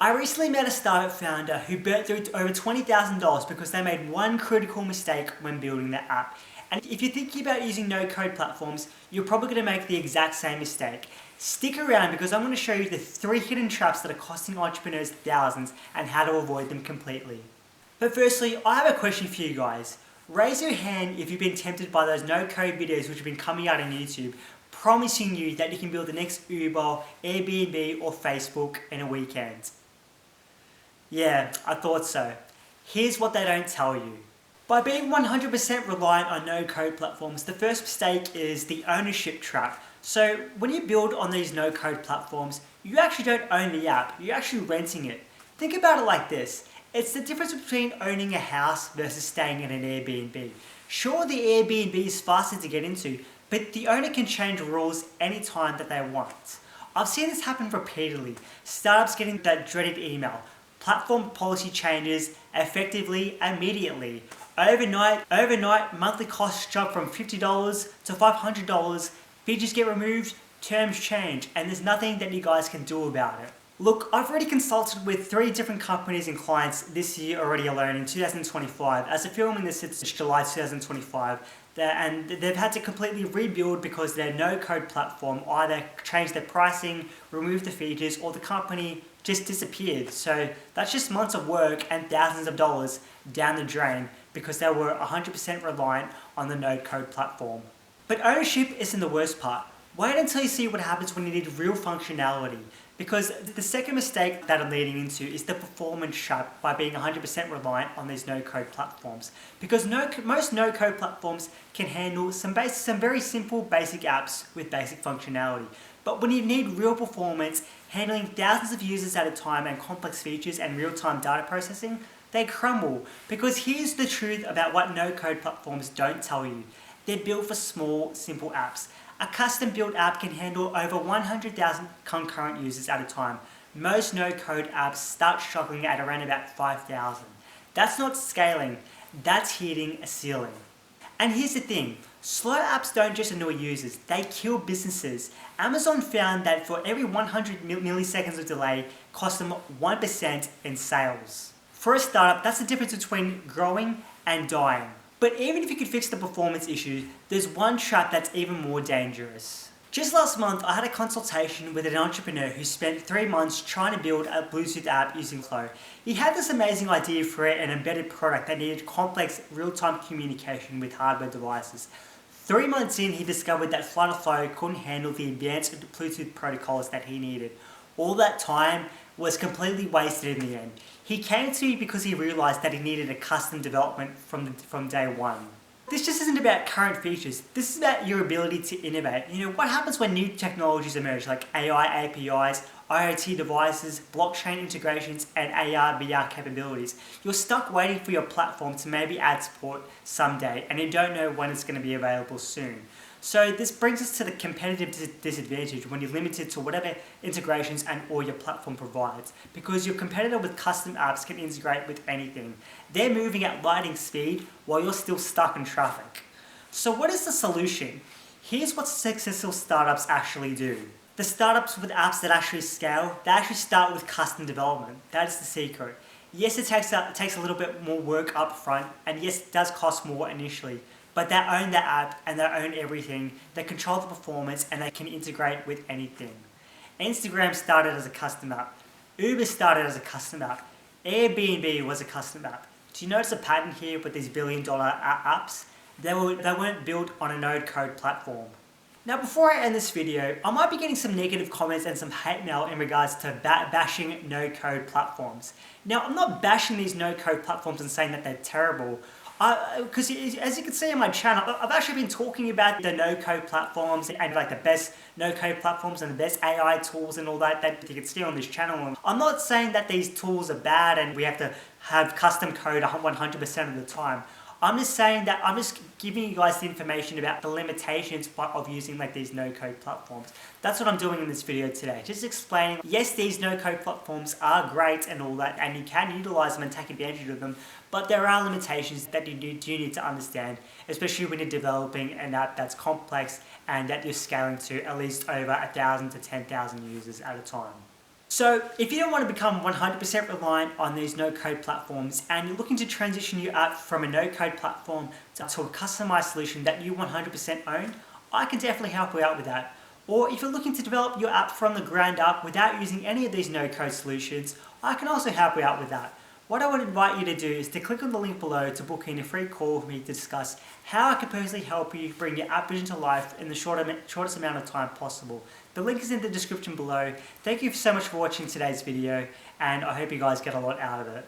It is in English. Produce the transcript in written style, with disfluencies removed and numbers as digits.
I recently met a startup founder who burnt through over $20,000 because they made one critical mistake when building their app. And if you're thinking about using no-code platforms, you're probably going to make the exact same mistake. Stick around because I'm going to show you the 3 hidden traps that are costing entrepreneurs thousands and how to avoid them completely. But firstly, I have a question for you guys. Raise your hand if you've been tempted by those no-code videos which have been coming out on YouTube, promising you that you can build the next Uber, Airbnb or Facebook in a weekend. Yeah, I thought so. Here's what they don't tell you. By being 100% reliant on no-code platforms, the first mistake is the ownership trap. So when you build on these no-code platforms, you actually don't own the app, you're actually renting it. Think about it like this. It's the difference between owning a house versus staying in an Airbnb. Sure, the Airbnb is faster to get into, but the owner can change rules anytime that they want. I've seen this happen repeatedly. Startups getting that dreaded email. Platform policy changes effectively, immediately. Overnight, monthly costs jump from $50 to $500, features get removed, terms change, and there's nothing that you guys can do about it. Look, I've already consulted with 3 different companies and clients this year already alone in 2025. As of filming this, it's July 2025. And they've had to completely rebuild because their no-code platform either changed their pricing, removed the features, or the company just disappeared. So that's just months of work and thousands of dollars down the drain because they were 100% reliant on the no-code platform. But ownership isn't the worst part. Wait until you see what happens when you need real functionality. Because the second mistake that I'm leading into is the performance trap by being 100% reliant on these no-code platforms. Because most no-code platforms can handle some very simple basic apps with basic functionality. But when you need real performance, handling thousands of users at a time and complex features and real-time data processing, they crumble. Because here's the truth about what no-code platforms don't tell you. They're built for small, simple apps. A custom-built app can handle over 100,000 concurrent users at a time. Most no-code apps start struggling at around about 5,000. That's not scaling, that's hitting a ceiling. And here's the thing, slow apps don't just annoy users, they kill businesses. Amazon found that for every 100 milliseconds of delay, cost them 1% in sales. For a startup, that's the difference between growing and dying. But even if you could fix the performance issues, there's one trap that's even more dangerous. Just last month, I had a consultation with an entrepreneur who spent 3 months trying to build a Bluetooth app using Flow. He had this amazing idea for an embedded product that needed complex real-time communication with hardware devices. 3 months in, he discovered that Flutter Flow couldn't handle the advanced Bluetooth protocols that he needed. All that time was completely wasted in the end. He came to me because he realized that he needed a custom development from day one. This just isn't about current features. This is about your ability to innovate. You know, what happens when new technologies emerge like AI APIs, IoT devices, blockchain integrations, and AR, VR capabilities? You're stuck waiting for your platform to maybe add support someday, and you don't know when it's going to be available soon. So this brings us to the competitive disadvantage when you're limited to whatever integrations and or your platform provides, because your competitor with custom apps can integrate with anything. They're moving at lightning speed while you're still stuck in traffic. So what is the solution? Here's what successful startups actually do. The startups with apps that actually scale, they actually start with custom development. That is the secret. Yes, it takes a little bit more work up front, and yes, it does cost more initially. But they own the app and they own everything. They control the performance and they can integrate with anything. Instagram started as a custom app. Uber started as a custom app. Airbnb was a custom app. Do you notice a pattern here with these billion-dollar apps? They weren't built on a no-code platform. Now before I end this video, I might be getting some negative comments and some hate mail in regards to bashing no-code platforms. Now I'm not bashing these no-code platforms and saying that they're terrible. Because as you can see on my channel, I've actually been talking about the no-code platforms and like the best no-code platforms and the best AI tools and all that you can see on this channel. I'm not saying that these tools are bad and we have to have custom code 100% of the time. I'm just saying that I'm just giving you guys the information about the limitations of using like these no-code platforms. That's what I'm doing in this video today. Just explaining, yes, these no-code platforms are great and all that, and you can utilize them and take advantage of them, but there are limitations that you do need to understand, especially when you're developing an app that's complex and that you're scaling to at least over 1,000 to 10,000 users at a time. So if you don't want to become 100% reliant on these no-code platforms and you're looking to transition your app from a no-code platform to a customized solution that you 100% own, I can definitely help you out with that. Or if you're looking to develop your app from the ground up without using any of these no-code solutions, I can also help you out with that. What I would invite you to do is to click on the link below to book in a free call with me to discuss how I can personally help you bring your app vision to life in the shortest amount of time possible. The link is in the description below. Thank you so much for watching today's video, and I hope you guys get a lot out of it.